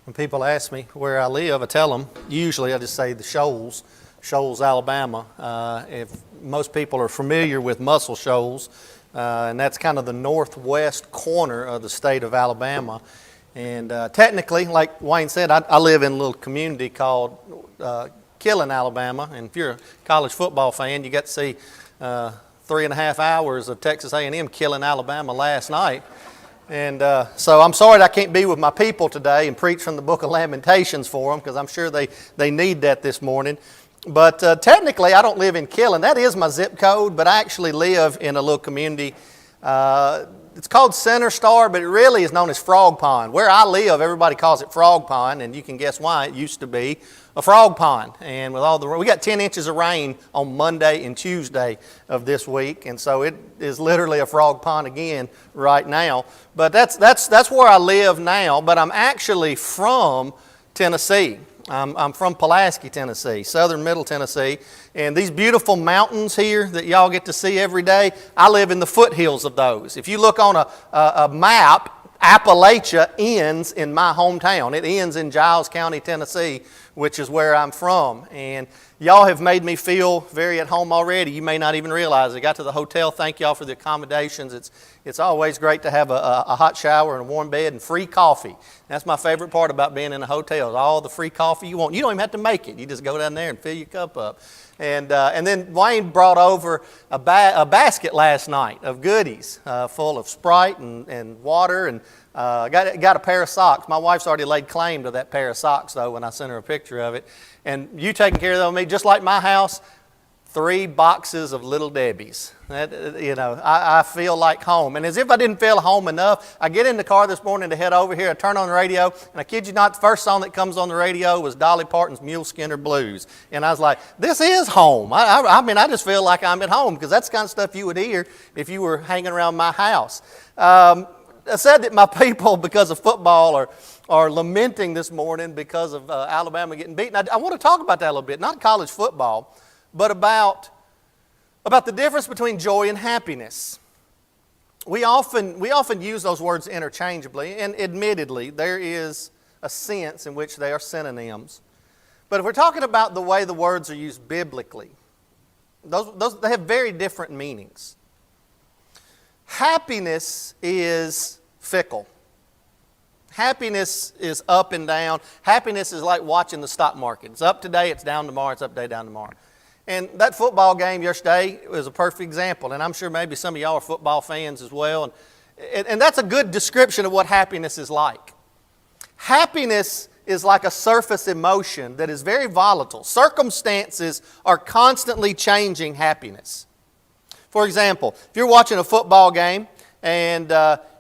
When people ask me where I live, I tell them, usually I just say the Shoals, Alabama. If most people are familiar with Muscle Shoals, and that's kind of the northwest corner of the state of Alabama. And technically, like Wayne said, I live in a little community called Killen, Alabama. And if you're a college football fan, you got to see 3.5 hours of Texas A&M Killen, Alabama last night. And so I'm sorry that I can't be with my people today and preach from the book of Lamentations for them, because I'm sure they need that this morning. But technically, I don't live in Killen. That is my zip code, but I actually live in a little community. It's called Center Star, but it really is known as Frog Pond. Where I live, everybody calls it Frog Pond, and you can guess why. It used to be a frog pond. And with we got 10 inches of rain on Monday and Tuesday of this week, and so it is literally a frog pond again right now. But that's where I live now. But I'm actually from Tennessee. I'm from Pulaski, Tennessee, southern middle Tennessee. And these beautiful mountains here that y'all get to see every day, I live in the foothills of those. If you look on a map, Appalachia ends in my hometown. It ends in Giles County, Tennessee, which is where I'm from. And y'all have made me feel very at home already. You may not even realize it. I got to the hotel. Thank y'all for the accommodations. It's always great to have a hot shower and a warm bed and free coffee. That's my favorite part about being in a hotel, is all the free coffee you want. You don't even have to make it. You just go down there and fill your cup up. And then Wayne brought over a basket last night of goodies full of Sprite and water, and got a pair of socks. My wife's already laid claim to that pair of socks, though, when I sent her a picture of it. And you taking care of me, just like my house, 3 boxes of Little Debbie's. I feel like home. And as if I didn't feel home enough, I get in the car this morning to head over here. I turn on the radio, and I kid you not, the first song that comes on the radio was Dolly Parton's Mule Skinner Blues. And I was like, this is home. I just feel like I'm at home, because that's the kind of stuff you would hear if you were hanging around my house. I said that my people, because of football, are lamenting this morning because of Alabama getting beaten. I want to talk about that a little bit, not college football, but about the difference between joy and happiness. We often use those words interchangeably, and admittedly, there is a sense in which they are synonyms. But if we're talking about the way the words are used biblically, they have very different meanings. Happiness is fickle. Happiness is up and down. Happiness is like watching the stock market. It's up today, it's down tomorrow, it's up today, down tomorrow. And that football game yesterday was a perfect example. And I'm sure maybe some of y'all are football fans as well. And that's a good description of what happiness is like. Happiness is like a surface emotion that is very volatile. Circumstances are constantly changing happiness. For example, if you're watching a football game and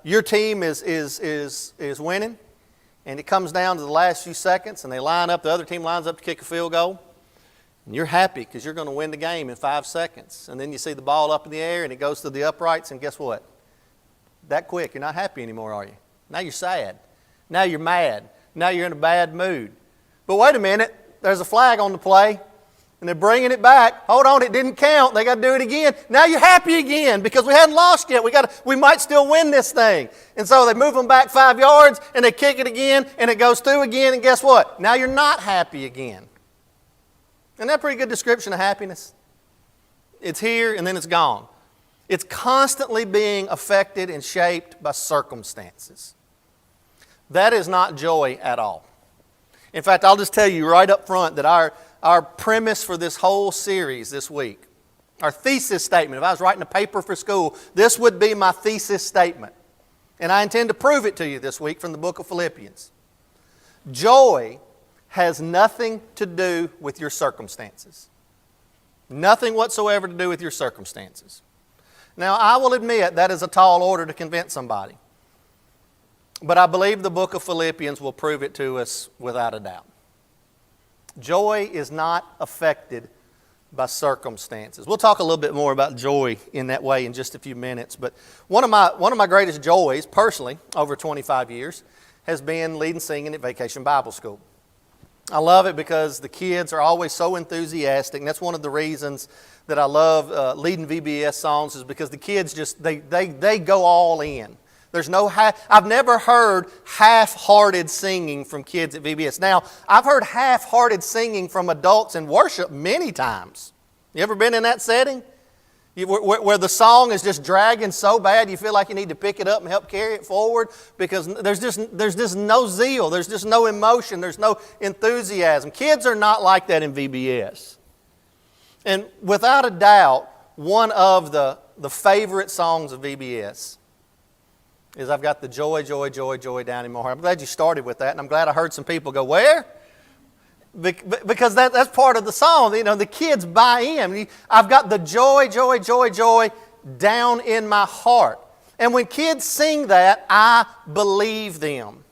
your team is winning, and it comes down to the last few seconds, and the other team lines up to kick a field goal, and you're happy because you're going to win the game in 5 seconds. And then you see the ball up in the air, and it goes to the uprights, and guess what? That quick, you're not happy anymore, are you? Now you're sad. Now you're mad. Now you're in a bad mood. But wait a minute, there's a flag on the play, and they're bringing it back. Hold on, it didn't count. They got to do it again. Now you're happy again because we hadn't lost yet. We might still win this thing. And so they move them back 5 yards, and they kick it again, and it goes through again, and guess what? Now you're not happy again. Isn't that a pretty good description of happiness? It's here, and then it's gone. It's constantly being affected and shaped by circumstances. That is not joy at all. In fact, I'll just tell you right up front that our premise for this whole series this week, our thesis statement, if I was writing a paper for school, this would be my thesis statement. And I intend to prove it to you this week from the book of Philippians. Joy has nothing to do with your circumstances. Nothing whatsoever to do with your circumstances. Now, I will admit that is a tall order to convince somebody. But I believe the book of Philippians will prove it to us without a doubt. Joy is not affected by circumstances. We'll talk a little bit more about joy in that way in just a few minutes. But one of my greatest joys, personally, over 25 years, has been leading singing at Vacation Bible School. I love it because the kids are always so enthusiastic, and that's one of the reasons that I love leading VBS songs, is because the kids just, they go all in. There's no I've never heard half-hearted singing from kids at VBS. Now, I've heard half-hearted singing from adults in worship many times. You ever been in that setting? Where the song is just dragging so bad you feel like you need to pick it up and help carry it forward because there's just no zeal, there's just no emotion, there's no enthusiasm. Kids are not like that in VBS. And without a doubt, one of the favorite songs of VBS is I've got the joy, joy, joy, joy down in my heart. I'm glad you started with that, and I'm glad I heard some people go, where? Because that's part of the song. You know, the kids buy in. I've got the joy, joy, joy, joy down in my heart. And when kids sing that, I believe them.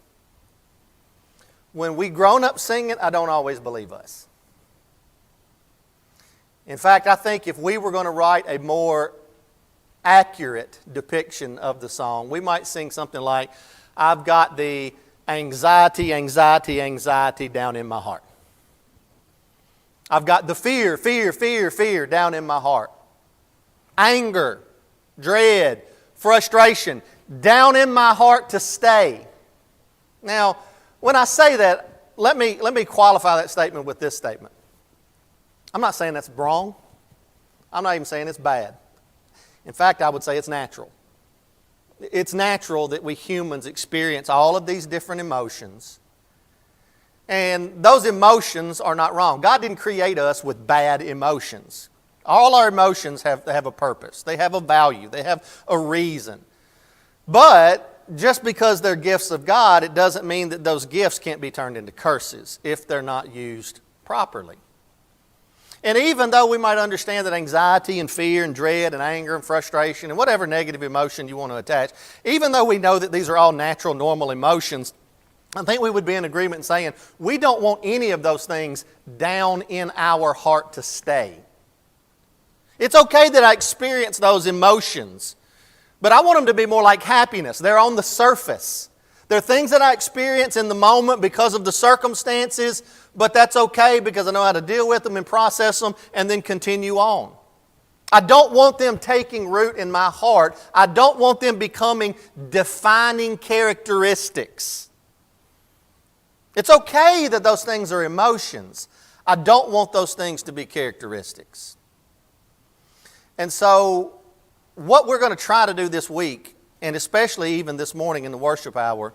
When we grown-ups sing it, I don't always believe us. In fact, I think if we were going to write a more accurate depiction of the song, we might sing something like, I've got the anxiety, anxiety, anxiety down in my heart. I've got the fear, fear, fear, fear down in my heart. Anger, dread, frustration down in my heart to stay. Now, when I say that, let me qualify that statement with this statement. I'm not saying that's wrong. I'm not even saying it's bad. In fact, I would say it's natural. It's natural that we humans experience all of these different emotions. And those emotions are not wrong. God didn't create us with bad emotions. All our emotions have a purpose. They have a value. They have a reason. But just because they're gifts of God, it doesn't mean that those gifts can't be turned into curses if they're not used properly. And even though we might understand that anxiety and fear and dread and anger and frustration and whatever negative emotion you want to attach, even though we know that these are all natural, normal emotions, I think we would be in agreement in saying we don't want any of those things down in our heart to stay. It's okay that I experience those emotions, but I want them to be more like happiness. They're on the surface. They're things that I experience in the moment because of the circumstances, but that's okay because I know how to deal with them and process them and then continue on. I don't want them taking root in my heart. I don't want them becoming defining characteristics. It's okay that those things are emotions. I don't want those things to be characteristics. And so, what we're going to try to do this week, and especially even this morning in the worship hour,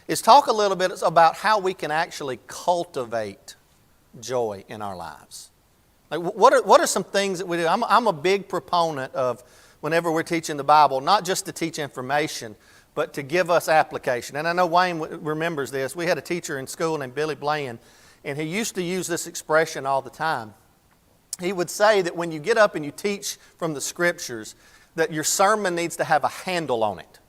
is talk a little bit about how we can actually cultivate joy in our lives. Like, what are some things that we do? I'm a big proponent of, whenever we're teaching the Bible, not just to teach information, but to give us application. And I know Wayne remembers this. We had a teacher in school named Billy Bland, and he used to use this expression all the time. He would say that when you get up and you teach from the Scriptures, that your sermon needs to have a handle on it.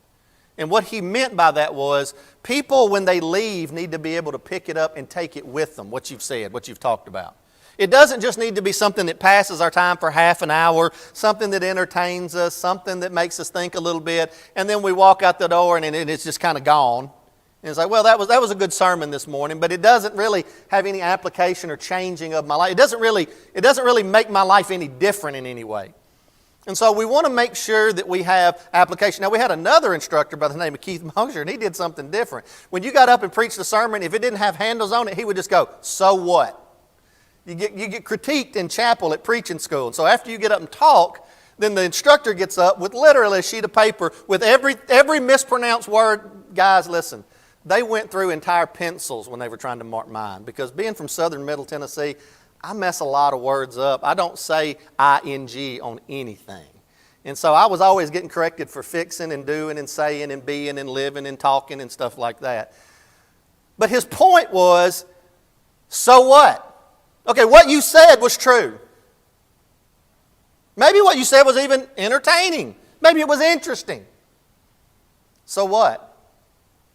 And what he meant by that was, people when they leave need to be able to pick it up and take it with them, what you've said, what you've talked about. It doesn't just need to be something that passes our time for half an hour, something that entertains us, something that makes us think a little bit, and then we walk out the door and it's just kind of gone. And it's like, well, that was a good sermon this morning, but it doesn't really have any application or changing of my life. It doesn't really make my life any different in any way. And so we want to make sure that we have application. Now, we had another instructor by the name of Keith Mosier, and he did something different. When you got up and preached a sermon, if it didn't have handles on it, he would just go, so what? You get critiqued in chapel at preaching school. And so after you get up and talk, then the instructor gets up with literally a sheet of paper with every mispronounced word. Guys, listen, they went through entire pencils when they were trying to mark mine, because being from southern middle Tennessee, I mess a lot of words up. I don't say ing on anything. And so I was always getting corrected for fixing and doing and saying and being and living and talking and stuff like that. But his point was, so what? Okay, what you said was true. Maybe what you said was even entertaining. Maybe it was interesting. So what?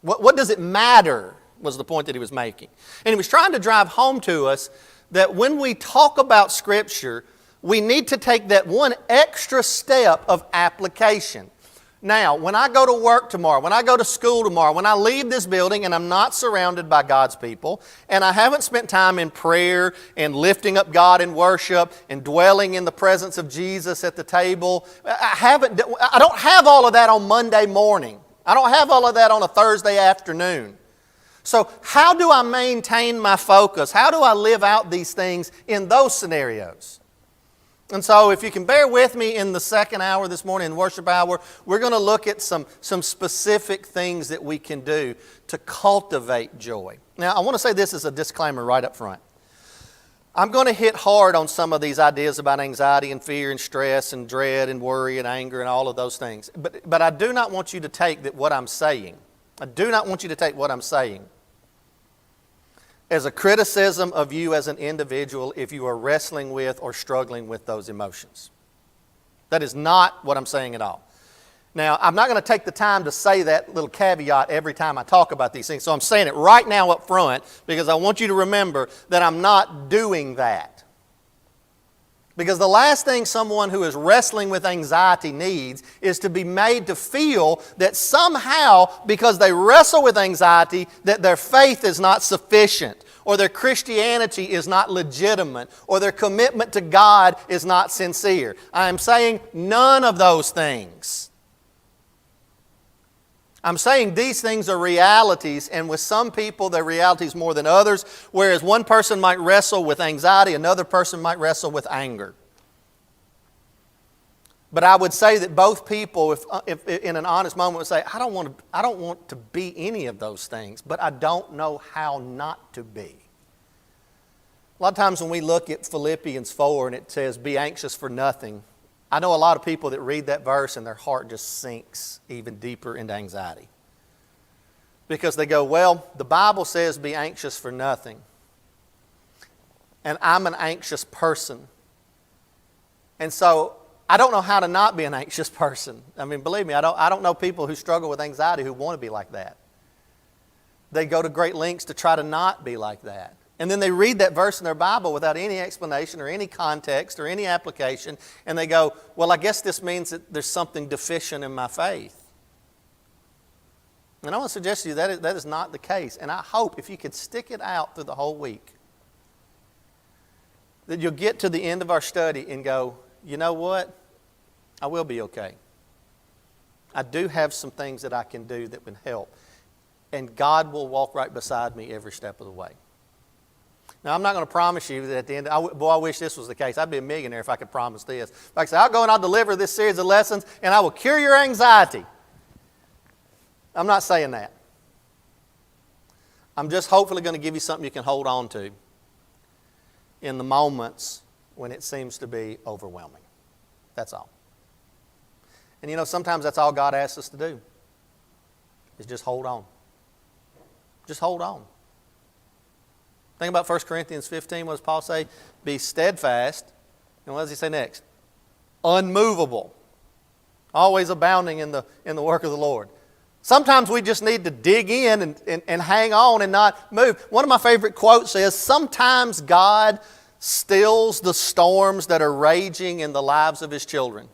What does it matter, was the point that he was making. And he was trying to drive home to us that when we talk about Scripture, we need to take that one extra step of application. Now, when I go to work tomorrow, when I go to school tomorrow, when I leave this building and I'm not surrounded by God's people, and I haven't spent time in prayer and lifting up God in worship and dwelling in the presence of Jesus at the table, I don't have all of that on Monday morning. I don't have all of that on a Thursday afternoon. So how do I maintain my focus? How do I live out these things in those scenarios? And so if you can bear with me in the second hour this morning, in worship hour, we're going to look at some specific things that we can do to cultivate joy. Now, I want to say this as a disclaimer right up front. I'm going to hit hard on some of these ideas about anxiety and fear and stress and dread and worry and anger and all of those things. But I do not want you to take what I'm saying. I do not want you to take what I'm saying as a criticism of you as an individual if you are wrestling with or struggling with those emotions. That is not what I'm saying at all. Now, I'm not going to take the time to say that little caveat every time I talk about these things, so I'm saying it right now up front because I want you to remember that I'm not doing that. Because the last thing someone who is wrestling with anxiety needs is to be made to feel that somehow, because they wrestle with anxiety, that their faith is not sufficient, or their Christianity is not legitimate, or their commitment to God is not sincere. I am saying none of those things. I'm saying these things are realities, and with some people they're realities more than others, whereas one person might wrestle with anxiety, another person might wrestle with anger. But I would say that both people, if in an honest moment, would say, I don't want to be any of those things, but I don't know how not to be. A lot of times when we look at Philippians 4 and it says, be anxious for nothing, I know a lot of people that read that verse and their heart just sinks even deeper into anxiety. Because they go, well, the Bible says be anxious for nothing. And I'm an anxious person. And so I don't know how to not be an anxious person. I mean, believe me, I don't know people who struggle with anxiety who want to be like that. They go to great lengths to try to not be like that. And then they read that verse in their Bible without any explanation or any context or any application, and they go, well, I guess this means that there's something deficient in my faith. And I want to suggest to you that is not the case. And I hope if you could stick it out through the whole week, that you'll get to the end of our study and go, you know what? I will be okay. I do have some things that I can do that would help. And God will walk right beside me every step of the way. Now, I'm not going to promise you that at the end, I wish this was the case. I'd be a millionaire if I could promise this. If I could say, I'll go and I'll deliver this series of lessons and I will cure your anxiety. I'm not saying that. I'm just hopefully going to give you something you can hold on to in the moments when it seems to be overwhelming. That's all. And you know, sometimes that's all God asks us to do, is just hold on. Just hold on. Think about 1 Corinthians 15. What does Paul say? Be steadfast. And what does he say next? Unmovable. Always abounding in the work of the Lord. Sometimes we just need to dig in and hang on and not move. One of my favorite quotes says, sometimes God stills the storms that are raging in the lives of His children.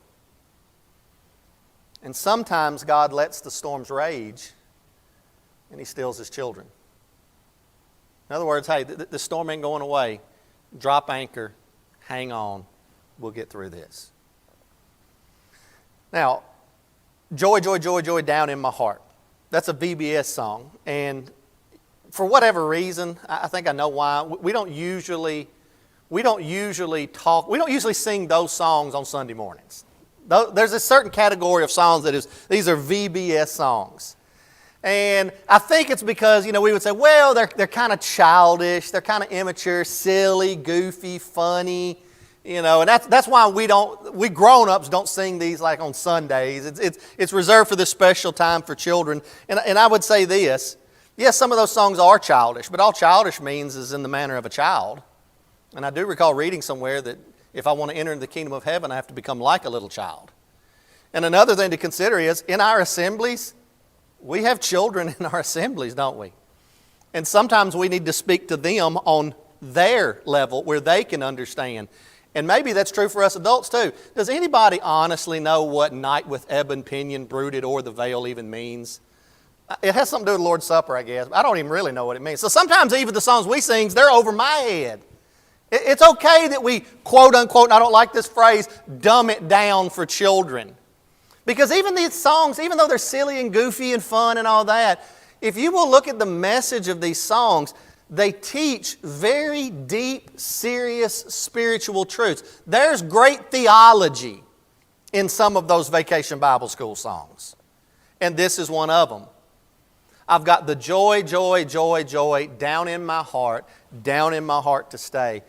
And sometimes God lets the storms rage and He stills His children. In other words, hey, the storm ain't going away. Drop anchor, hang on, we'll get through this. Now, joy, joy, joy, joy down in my heart. That's a VBS song. And for whatever reason, I think I know why, we don't usually sing those songs on Sunday mornings. There's a certain category of songs these are VBS songs. And I think it's because, we would say, well, they're kind of childish, they're kind of immature, silly, goofy, funny, and that's why we grown-ups don't sing these like on Sundays. It's reserved for this special time for children. And I would say this, yes, some of those songs are childish, but all childish means is in the manner of a child. And I do recall reading somewhere that if I want to enter into the kingdom of heaven, I have to become like a little child. And another thing to consider is, in our assemblies, we have children in our assemblies, don't we? And sometimes we need to speak to them on their level where they can understand. And maybe that's true for us adults too. Does anybody honestly know what night with ebon pinion brooded o'er the veil even means? It has something to do with the Lord's Supper, I guess. I don't even really know what it means. So sometimes even the songs we sing, they're over my head. It's okay that we, quote unquote, and I don't like this phrase, dumb it down for children. Because even these songs, even though they're silly and goofy and fun and all that, if you will look at the message of these songs, they teach very deep, serious spiritual truths. There's great theology in some of those Vacation Bible School songs. And this is one of them. I've got the joy, joy, joy, joy down in my heart to stay.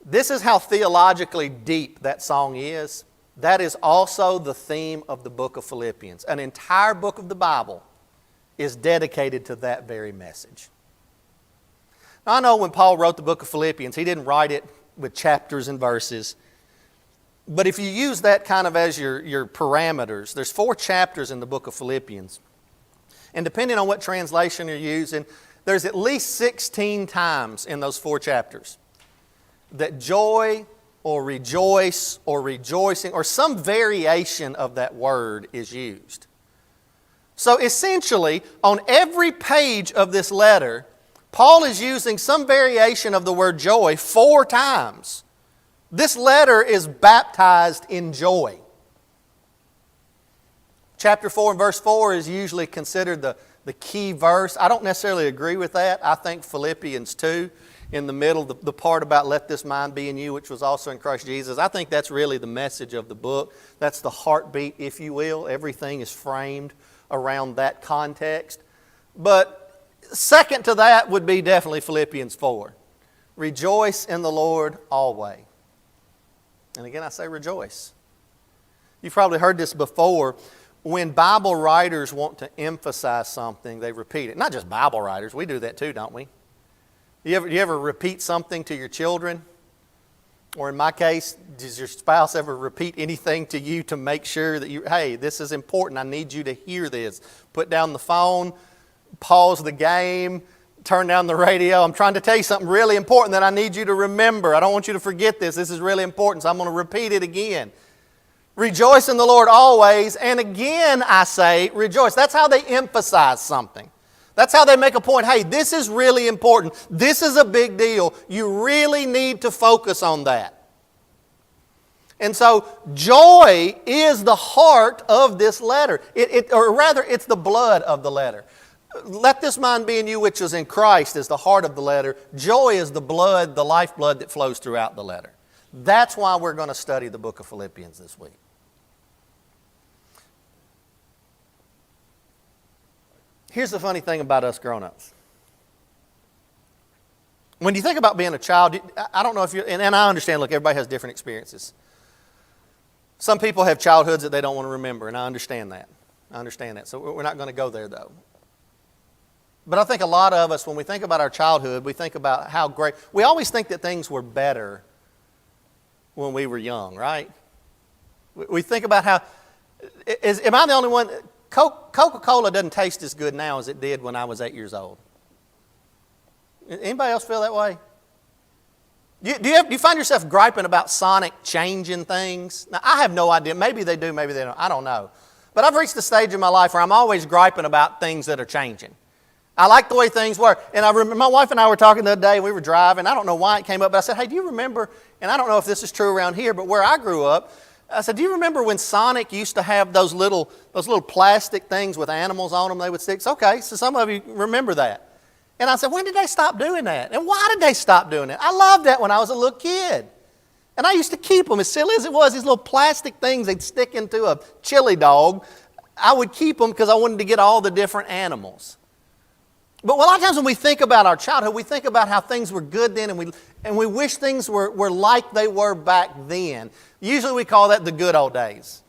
This is how theologically deep that song is. That is also the theme of the book of Philippians. An entire book of the Bible is dedicated to that very message. Now, I know when Paul wrote the book of Philippians, he didn't write it with chapters and verses. But if you use that kind of as your parameters, there's 4 chapters in the book of Philippians. And depending on what translation you're using, there's at least 16 times in those 4 chapters that joy or rejoice or rejoicing or some variation of that word is used. So essentially, on every page of this letter, Paul is using some variation of the word joy 4 times. This letter is baptized in joy. Chapter 4 and verse 4 is usually considered the key verse. I don't necessarily agree with that. I think Philippians 2, in the middle, the part about let this mind be in you, which was also in Christ Jesus, I think that's really the message of the book. That's the heartbeat, if you will. Everything is framed around that context. But second to that would be definitely Philippians 4. Rejoice in the Lord always. And again, I say rejoice. You've probably heard this before. When Bible writers want to emphasize something, they repeat it. Not just Bible writers. We do that too, don't we? You ever repeat something to your children? Or in my case, does your spouse ever repeat anything to you to make sure that hey, this is important. I need you to hear this. Put down the phone, pause the game, turn down the radio. I'm trying to tell you something really important that I need you to remember. I don't want you to forget this. This is really important, so I'm going to repeat it again. Rejoice in the Lord always, and again I say rejoice. That's how they emphasize something. That's how they make a point. Hey, this is really important. This is a big deal. You really need to focus on that. And so joy is the heart of this letter. Or rather, it's the blood of the letter. Let this mind be in you which is in Christ is the heart of the letter. Joy is the blood, the lifeblood that flows throughout the letter. That's why we're going to study the book of Philippians this week. Here's the funny thing about us grown-ups. When you think about being a child, I don't know if you're, and I understand, look, everybody has different experiences. Some people have childhoods that they don't want to remember, and I understand that. So we're not going to go there, though. But I think a lot of us, when we think about our childhood, we think about how great, we always think that things were better when we were young, right? We think about how, am I the only one? Coca-Cola doesn't taste as good now as it did when I was 8 years old. Anybody else feel that way? Do you find yourself griping about Sonic changing things? Now, I have no idea. Maybe they do, maybe they don't. I don't know. But I've reached the stage in my life where I'm always griping about things that are changing. I like the way things were. And I remember my wife and I were talking the other day. We were driving. I don't know why it came up, but I said, hey, do you remember, and I don't know if this is true around here, but where I grew up, I said, do you remember when Sonic used to have those little plastic things with animals on them they would stick? Okay, so some of you remember that. And I said, when did they stop doing that? And why did they stop doing it? I loved that when I was a little kid. And I used to keep them, as silly as it was, these little plastic things they'd stick into a chili dog. I would keep them because I wanted to get all the different animals. But a lot of times when we think about our childhood, we think about how things were good then and we wish things were like they were back then. Usually we call that the good old days.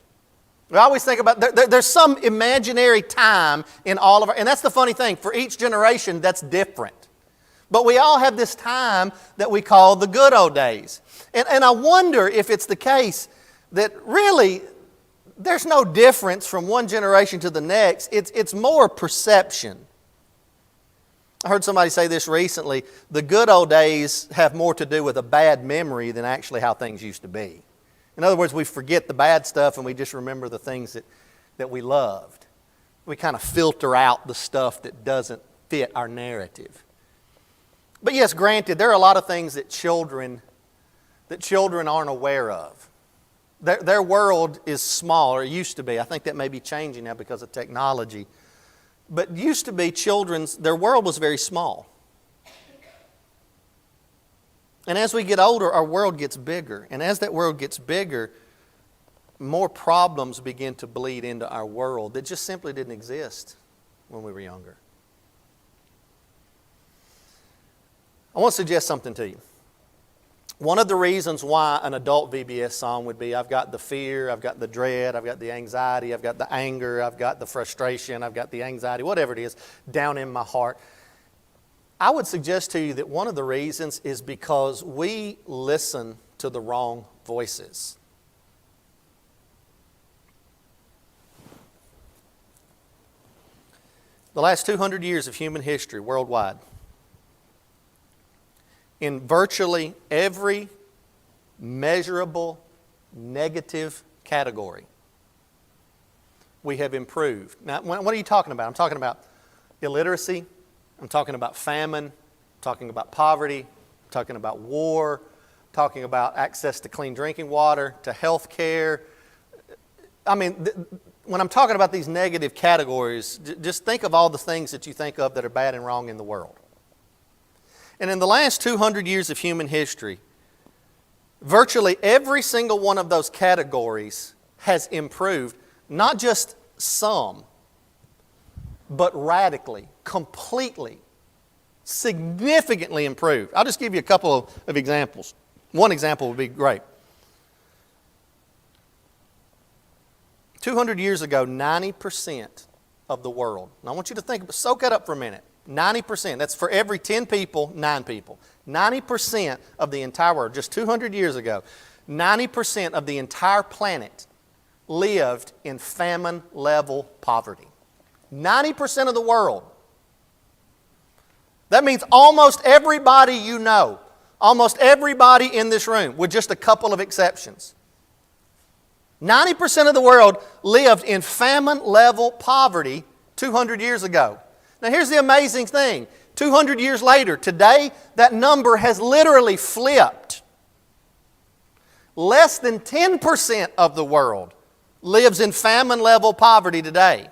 We always think about, there's some imaginary time in all of our, and that's the funny thing, for each generation that's different. But we all have this time that we call the good old days. And I wonder if it's the case that really there's no difference from one generation to the next. It's more perception. I heard somebody say this recently, the good old days have more to do with a bad memory than actually how things used to be. In other words, we forget the bad stuff and we just remember the things that we loved. We kind of filter out the stuff that doesn't fit our narrative. But yes, granted, there are a lot of things that children aren't aware of. Their world is small, or it used to be. I think that may be changing now because of technology. But used to be their world was very small. And as we get older, our world gets bigger. And as that world gets bigger, more problems begin to bleed into our world that just simply didn't exist when we were younger. I want to suggest something to you. One of the reasons why an adult VBS song would be, I've got the fear, I've got the dread, I've got the anxiety, I've got the anger, I've got the frustration, I've got the anxiety, whatever it is, down in my heart. I would suggest to you that one of the reasons is because we listen to the wrong voices. The last 200 years of human history worldwide, in virtually every measurable negative category, we have improved. Now, what are you talking about? I'm talking about illiteracy. I'm talking about famine. I'm talking about poverty. I'm talking about war. I'm talking about access to clean drinking water, to health care. I mean, when I'm talking about these negative categories, just think of all the things that you think of that are bad and wrong in the world. And in the last 200 years of human history, virtually every single one of those categories has improved, not just some, but radically, completely, significantly improved. I'll just give you a couple of examples. One example would be great. 200 years ago, 90% of the world, and I want you to soak that up for a minute. 90%, that's for every 10 people, 9 people. 90% of the entire world, just 200 years ago, 90% of the entire planet lived in famine-level poverty. 90% of the world. That means almost everybody you know, almost everybody in this room, with just a couple of exceptions. 90% of the world lived in famine-level poverty 200 years ago. Now here's the amazing thing. 200 years later, today, that number has literally flipped. Less than 10% of the world lives in famine-level poverty today.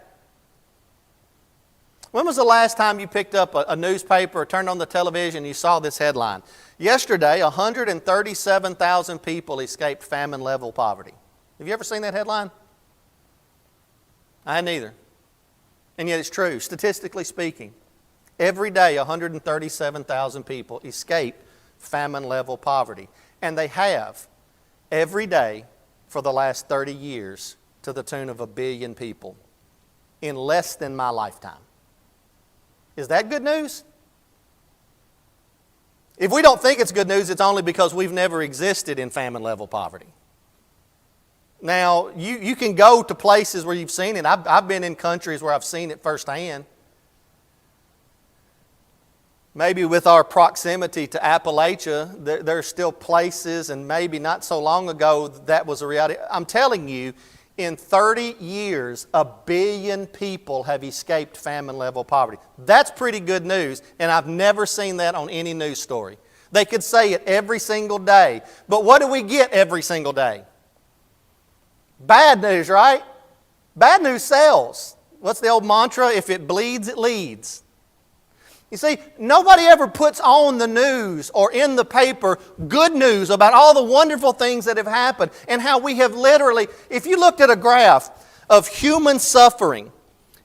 When was the last time you picked up a newspaper or turned on the television and you saw this headline? Yesterday, 137,000 people escaped famine-level poverty. Have you ever seen that headline? I hadn't either. And yet it's true, statistically speaking. Every day, 137,000 people escape famine-level poverty. And they have every day for the last 30 years to the tune of 1 billion people in less than my lifetime. Is that good news? If we don't think it's good news, it's only because we've never existed in famine-level poverty. Now, you can go to places where you've seen it. I've been in countries where I've seen it firsthand. Maybe with our proximity to Appalachia, there are still places, and maybe not so long ago that was a reality. I'm telling you, in 30 years, 1 billion people have escaped famine-level poverty. That's pretty good news, and I've never seen that on any news story. They could say it every single day. But what do we get every single day? Bad news, right? Bad news sells. What's the old mantra? If it bleeds, it leads. You see, nobody ever puts on the news or in the paper good news about all the wonderful things that have happened and how we have literally, if you looked at a graph of human suffering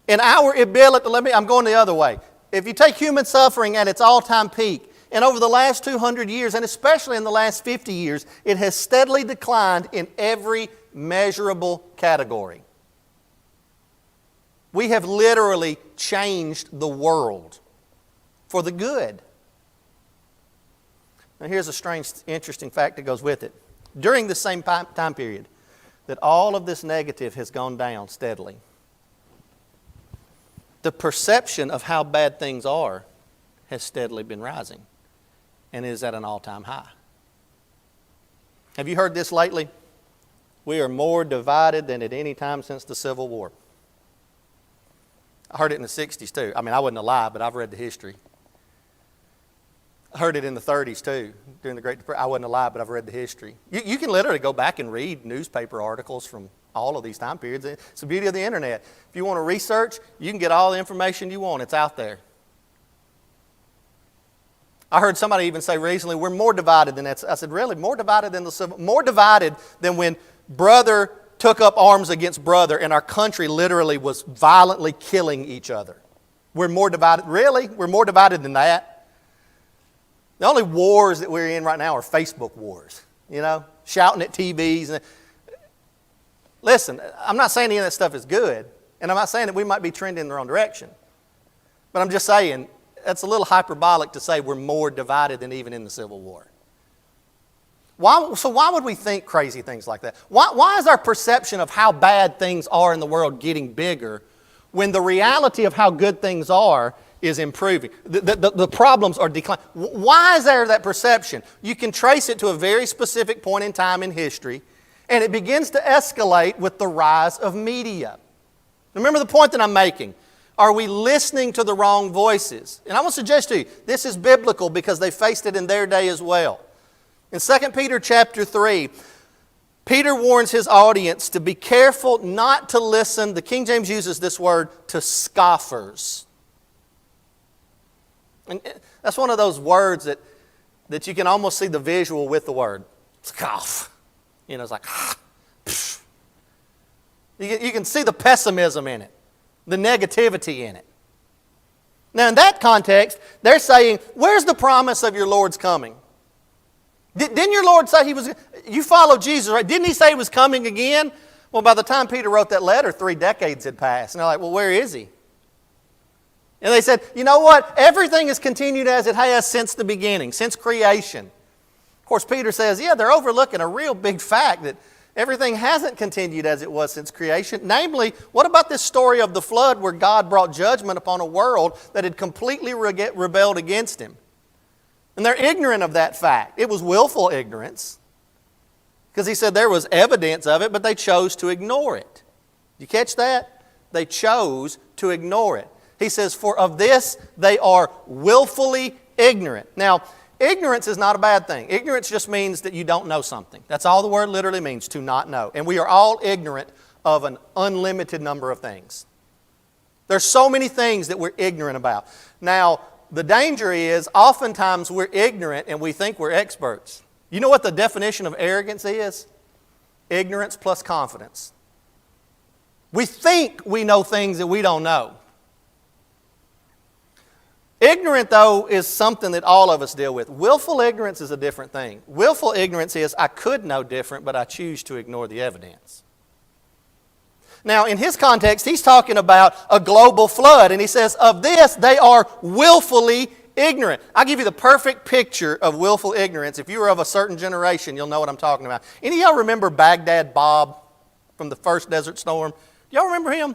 and our ability, I'm going the other way. If you take human suffering at its all-time peak, and over the last 200 years, and especially in the last 50 years, it has steadily declined in every measurable category. We have literally changed the world for the good. Now here's a strange, interesting fact that goes with it. During the same time period that all of this negative has gone down steadily, the perception of how bad things are has steadily been rising and is at an all-time high. Have you heard this lately? We are more divided than at any time since the Civil War. I heard it in the 60s too. I mean, I wasn't alive, but I've read the history. I heard it in the 30s too, during the Great Depression. I wasn't alive, but I've read the history. You can literally go back and read newspaper articles from all of these time periods. It's the beauty of the internet. If you want to research, you can get all the information you want. It's out there. I heard somebody even say recently, we're more divided than that. I said, really? More divided than the civil? More divided than when brother took up arms against brother and our country literally was violently killing each other. We're more divided. Really? We're more divided than that? The only wars that we're in right now are Facebook wars, shouting at TVs. Listen, I'm not saying any of that stuff is good, and I'm not saying that we might be trending in the wrong direction. But I'm just saying, that's a little hyperbolic to say we're more divided than even in the Civil War. Why would we think crazy things like that? Why is our perception of how bad things are in the world getting bigger when the reality of how good things are is improving? The problems are declining. Why is there that perception? You can trace it to a very specific point in time in history, and it begins to escalate with the rise of media. Remember the point that I'm making. Are we listening to the wrong voices? And I want to suggest to you, this is biblical because they faced it in their day as well. In 2 Peter chapter 3, Peter warns his audience to be careful not to listen, the King James uses this word, to scoffers. And that's one of those words that you can almost see the visual with the word. Scoff. It's like, pff. You can see the pessimism in it, the negativity in it. Now in that context, they're saying, where's the promise of your Lord's coming? Didn't your Lord say you follow Jesus, right? Didn't He say He was coming again? Well, by the time Peter wrote that letter, 3 decades had passed. And they're like, well, where is He? And they said, you know what? Everything has continued as it has since the beginning, since creation. Of course, Peter says, yeah, they're overlooking a real big fact that everything hasn't continued as it was since creation. Namely, what about this story of the flood where God brought judgment upon a world that had completely rebelled against Him? And they're ignorant of that fact. It was willful ignorance because He said there was evidence of it, but they chose to ignore it. You catch that? They chose to ignore it. He says, for of this they are willfully ignorant. Now, ignorance is not a bad thing. Ignorance just means that you don't know something. That's all the word literally means, to not know. And we are all ignorant of an unlimited number of things. There's so many things that we're ignorant about. Now, the danger is oftentimes we're ignorant and we think we're experts. You know what the definition of arrogance is? Ignorance plus confidence. We think we know things that we don't know. Ignorant, though, is something that all of us deal with. Willful ignorance is a different thing. Willful ignorance is, I could know different, but I choose to ignore the evidence. Now, in his context, he's talking about a global flood, and he says, of this, they are willfully ignorant. I'll give you the perfect picture of willful ignorance. If you were of a certain generation, you'll know what I'm talking about. Any of y'all remember Baghdad Bob from the first Desert Storm? Do y'all remember him?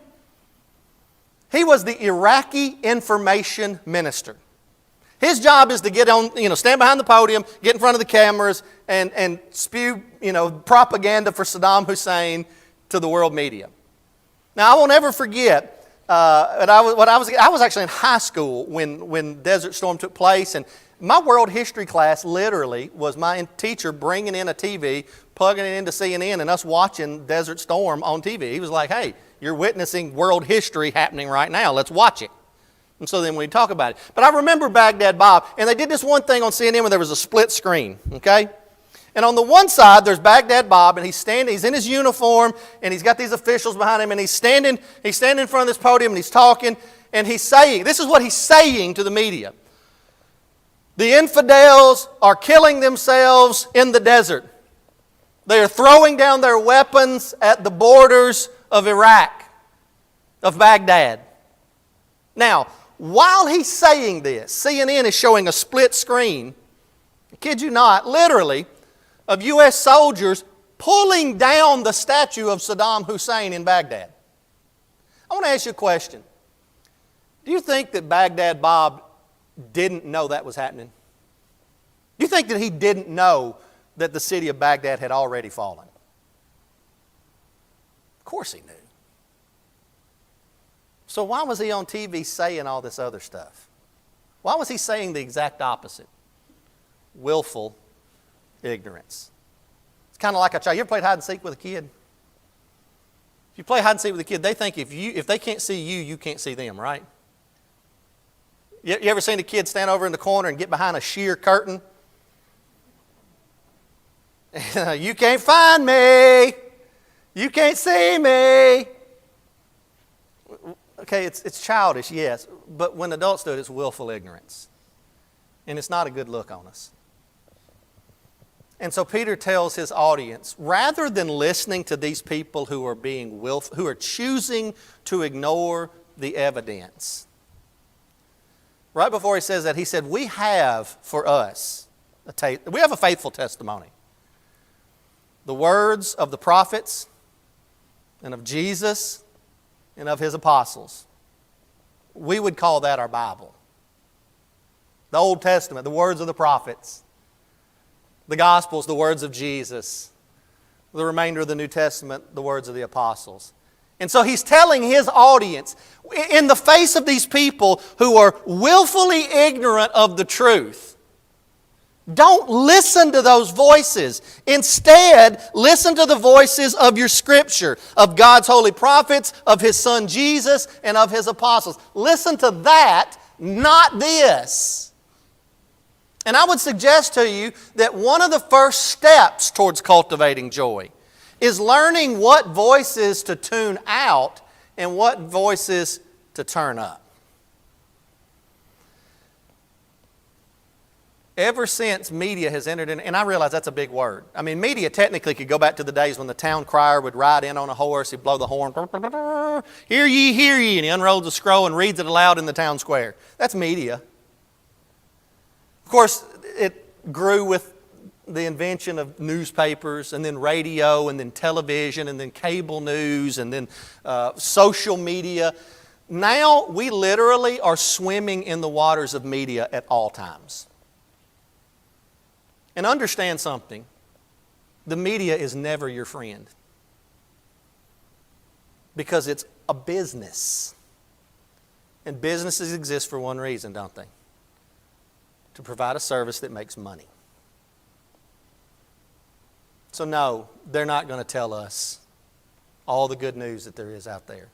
He was the Iraqi information minister. His job is to get on, stand behind the podium, get in front of the cameras, and spew, propaganda for Saddam Hussein to the world media. Now, I won't ever forget, I was actually in high school when Desert Storm took place, and my world history class literally was my teacher bringing in a TV, plugging it into CNN, and us watching Desert Storm on TV. He was like, hey, you're witnessing world history happening right now. Let's watch it. And so then we talk about it. But I remember Baghdad Bob, and they did this one thing on CNN where there was a split screen, okay? And on the one side, there's Baghdad Bob, and he's in his uniform, and he's got these officials behind him, and he's standing in front of this podium, and he's talking, and he's saying, this is what he's saying to the media. The infidels are killing themselves in the desert. They are throwing down their weapons at the borders of Iraq, of Baghdad. Now, while he's saying this, CNN is showing a split screen, I kid you not, literally, of U.S. soldiers pulling down the statue of Saddam Hussein in Baghdad. I want to ask you a question. Do you think that Baghdad Bob didn't know that was happening? Do you think that he didn't know that the city of Baghdad had already fallen? Of course he knew. So why was he on TV saying all this other stuff? Why was he saying the exact opposite? willful ignorance. It's kind of like a child. You ever played hide and seek with a kid? If you play hide and seek with a kid, they think if they can't see you, you can't see them, right? You ever seen a kid stand over in the corner and get behind a sheer curtain? You can't find me. You can't see me. Okay, it's childish, yes, but when adults do it, it's willful ignorance. And it's not a good look on us. And so Peter tells his audience, rather than listening to these people who are being willful, who are choosing to ignore the evidence, right before he says that, he said, we have for us, we have a faithful testimony. The words of the prophets and of Jesus and of his apostles. We would call that our Bible. The Old Testament, the words of the prophets. The Gospels, the words of Jesus. The remainder of the New Testament, the words of the apostles. And so he's telling his audience, in the face of these people who are willfully ignorant of the truth, don't listen to those voices. Instead, listen to the voices of your Scripture, of God's holy prophets, of His Son Jesus, and of His apostles. Listen to that, not this. And I would suggest to you that one of the first steps towards cultivating joy is learning what voices to tune out and what voices to turn up. Ever since media has entered in, and I realize that's a big word. I mean, media technically could go back to the days when the town crier would ride in on a horse, he'd blow the horn, hear ye, and he unrolls the scroll and reads it aloud in the town square. That's media. Of course, it grew with the invention of newspapers, and then radio, and then television, and then cable news, and then social media. Now we literally are swimming in the waters of media at all times. And understand something, the media is never your friend. Because it's a business. And businesses exist for one reason, don't they? To provide a service that makes money. So no, they're not going to tell us all the good news that there is out there.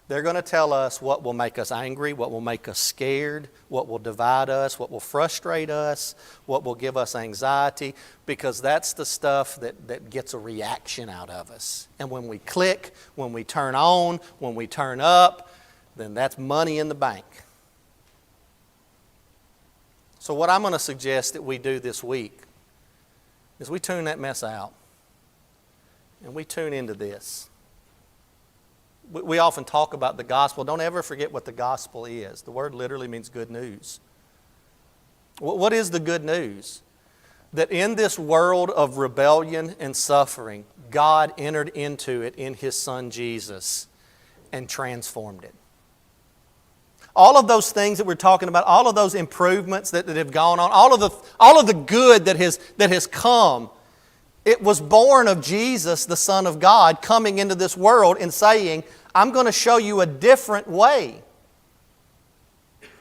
They're going to tell us what will make us angry, what will make us scared, what will divide us, what will frustrate us, what will give us anxiety, because that's the stuff that gets a reaction out of us. And when we click, when we turn on, when we turn up, then that's money in the bank. So what I'm going to suggest that we do this week is we tune that mess out and we tune into this. We often talk about the gospel. Don't ever forget what the gospel is. The word literally means good news. What is the good news? That in this world of rebellion and suffering, God entered into it in His Son Jesus and transformed it. All of those things that we're talking about, all of those improvements that have gone on, all of the good that has come, it was born of Jesus, the Son of God, coming into this world and saying, I'm going to show you a different way.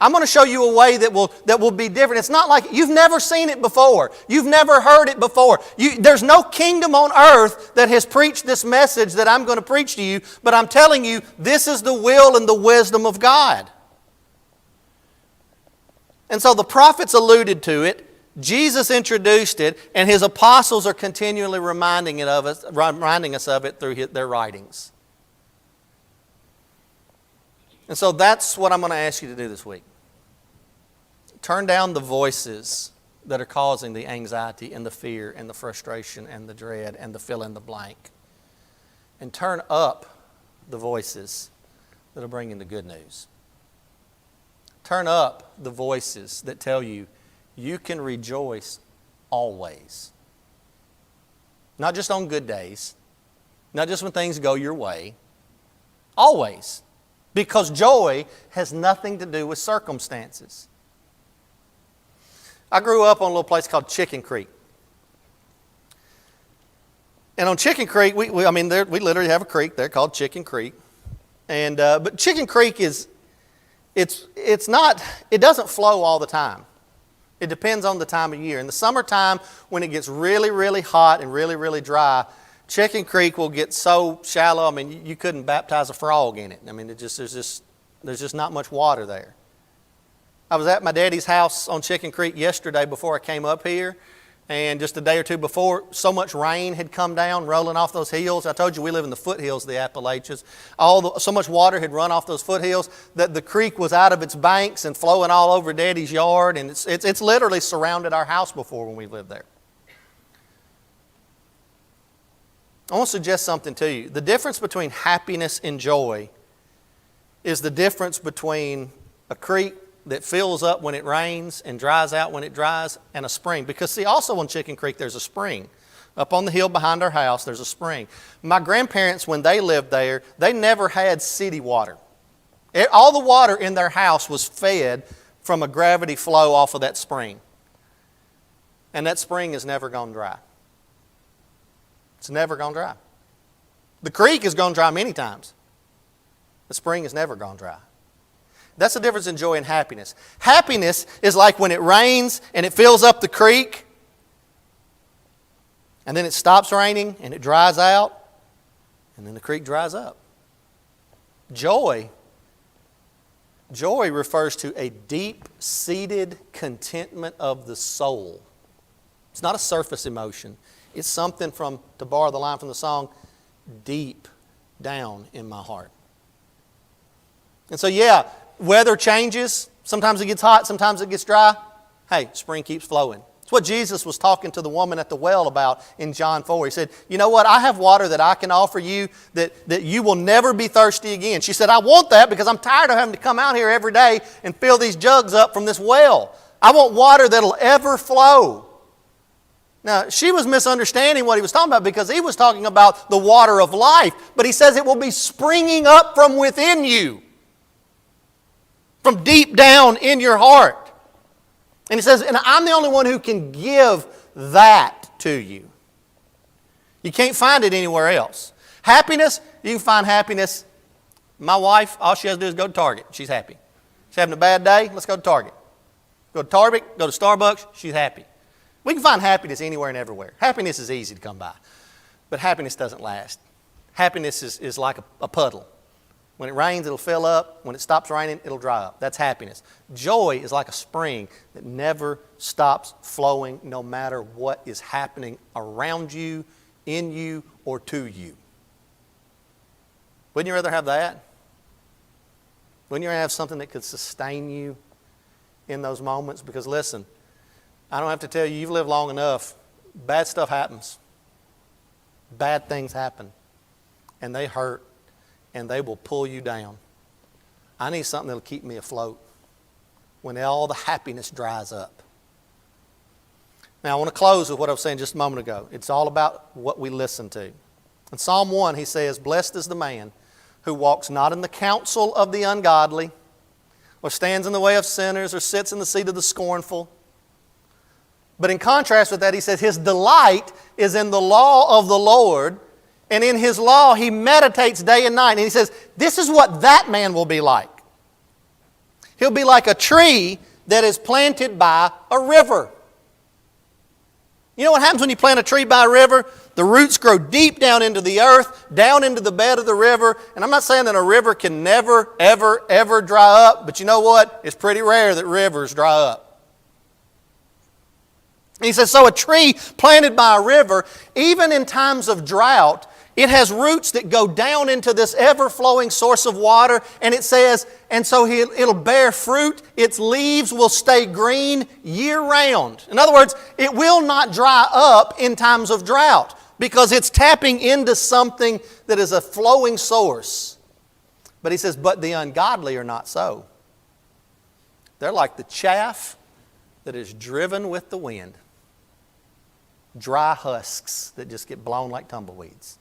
I'm going to show you a way that will be different. It's not like you've never seen it before. You've never heard it before. There's no kingdom on earth that has preached this message that I'm going to preach to you, but I'm telling you, this is the will and the wisdom of God. And so the prophets alluded to it, Jesus introduced it, and His apostles are continually reminding us of it through their writings. And so that's what I'm going to ask you to do this week. Turn down the voices that are causing the anxiety and the fear and the frustration and the dread and the fill in the blank. And turn up the voices that are bringing the good news. Turn up the voices that tell you you can rejoice always. Not just on good days. Not just when things go your way. Always. Because joy has nothing to do with circumstances. I grew up on a little place called Chicken Creek. And on Chicken Creek, we literally have a creek there called Chicken Creek. And but Chicken Creek it doesn't flow all the time. It depends on the time of year. In the summertime, when it gets really, really hot and really, really dry, Chicken Creek will get so shallow, I mean, you couldn't baptize a frog in it. I mean, there's just not much water there. I was at my daddy's house on Chicken Creek yesterday before I came up here, and just a day or two before, so much rain had come down, rolling off those hills. I told you we live in the foothills of the Appalachians. So much water had run off those foothills that the creek was out of its banks and flowing all over Daddy's yard, and it's literally surrounded our house before when we lived there. I want to suggest something to you. The difference between happiness and joy is the difference between a creek that fills up when it rains and dries out when it dries, and a spring. Because see, also on Chicken Creek there's a spring. Up on the hill behind our house there's a spring. My grandparents, when they lived there, they never had city water. All the water in their house was fed from a gravity flow off of that spring. And that spring has never gone dry. It's never gone dry. The creek has gone dry many times. The spring has never gone dry. That's the difference in joy and happiness. Happiness is like when it rains and it fills up the creek, and then it stops raining and it dries out, and then the creek dries up. Joy refers to a deep-seated contentment of the soul. It's not a surface emotion. It's something from, to borrow the line from the song, deep down in my heart. And so yeah, weather changes. Sometimes it gets hot, sometimes it gets dry. Hey, spring keeps flowing. It's what Jesus was talking to the woman at the well about in John 4. He said, you know what? I have water that I can offer you that you will never be thirsty again. She said, I want that because I'm tired of having to come out here every day and fill these jugs up from this well. I want water that'll ever flow. Now, she was misunderstanding what he was talking about because he was talking about the water of life. But he says it will be springing up from within you. From deep down in your heart. And he says, and I'm the only one who can give that to you. You can't find it anywhere else. Happiness, you can find happiness. My wife, all she has to do is go to Target. She's happy. She's having a bad day, let's go to Target. Go to Target, go to Starbucks, she's happy. We can find happiness anywhere and everywhere. Happiness is easy to come by. But happiness doesn't last. Happiness is like a puddle. When it rains, it'll fill up. When it stops raining, it'll dry up. That's happiness. Joy is like a spring that never stops flowing no matter what is happening around you, in you, or to you. Wouldn't you rather have that? Wouldn't you rather have something that could sustain you in those moments? Because listen, I don't have to tell you, you've lived long enough. Bad stuff happens. Bad things happen. And they hurt. And they will pull you down. I need something that'll keep me afloat when all the happiness dries up. Now I want to close with what I was saying just a moment ago. It's all about what we listen to. In Psalm 1 he says, blessed is the man who walks not in the counsel of the ungodly, or stands in the way of sinners, or sits in the seat of the scornful. But in contrast with that, he says, his delight is in the law of the Lord, and in his law he meditates day and night. And he says, this is what that man will be like. He'll be like a tree that is planted by a river. You know what happens when you plant a tree by a river? The roots grow deep down into the earth, down into the bed of the river. And I'm not saying that a river can never, ever, ever dry up. But you know what? It's pretty rare that rivers dry up. And he says, so a tree planted by a river, even in times of drought, it has roots that go down into this ever-flowing source of water, and it says, and so it'll bear fruit. Its leaves will stay green year-round. In other words, it will not dry up in times of drought because it's tapping into something that is a flowing source. But he says, but the ungodly are not so. They're like the chaff that is driven with the wind. Dry husks that just get blown like tumbleweeds.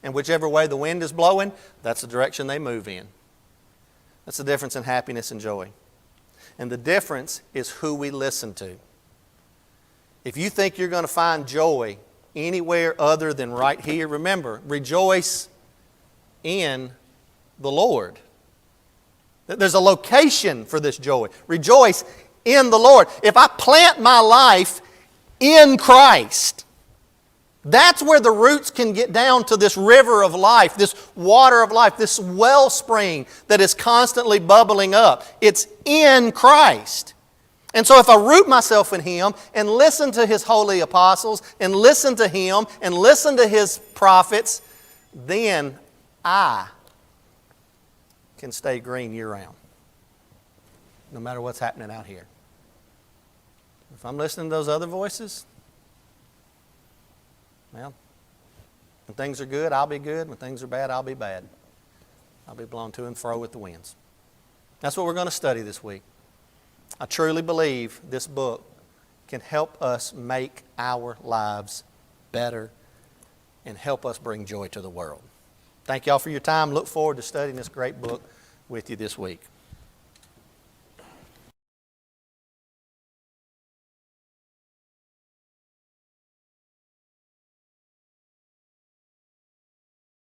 And whichever way the wind is blowing, that's the direction they move in. That's the difference in happiness and joy. And the difference is who we listen to. If you think you're going to find joy anywhere other than right here, remember, rejoice in the Lord. There's a location for this joy. Rejoice in the Lord. If I plant my life in Christ, that's where the roots can get down to this river of life, this water of life, this wellspring that is constantly bubbling up. It's in Christ. And so if I root myself in Him and listen to His holy apostles and listen to Him and listen to His prophets, then I can stay green year-round, no matter what's happening out here. If I'm listening to those other voices, well, when things are good, I'll be good. When things are bad, I'll be bad. I'll be blown to and fro with the winds. That's what we're going to study this week. I truly believe this book can help us make our lives better and help us bring joy to the world. Thank y'all for your time. Look forward to studying this great book with you this week.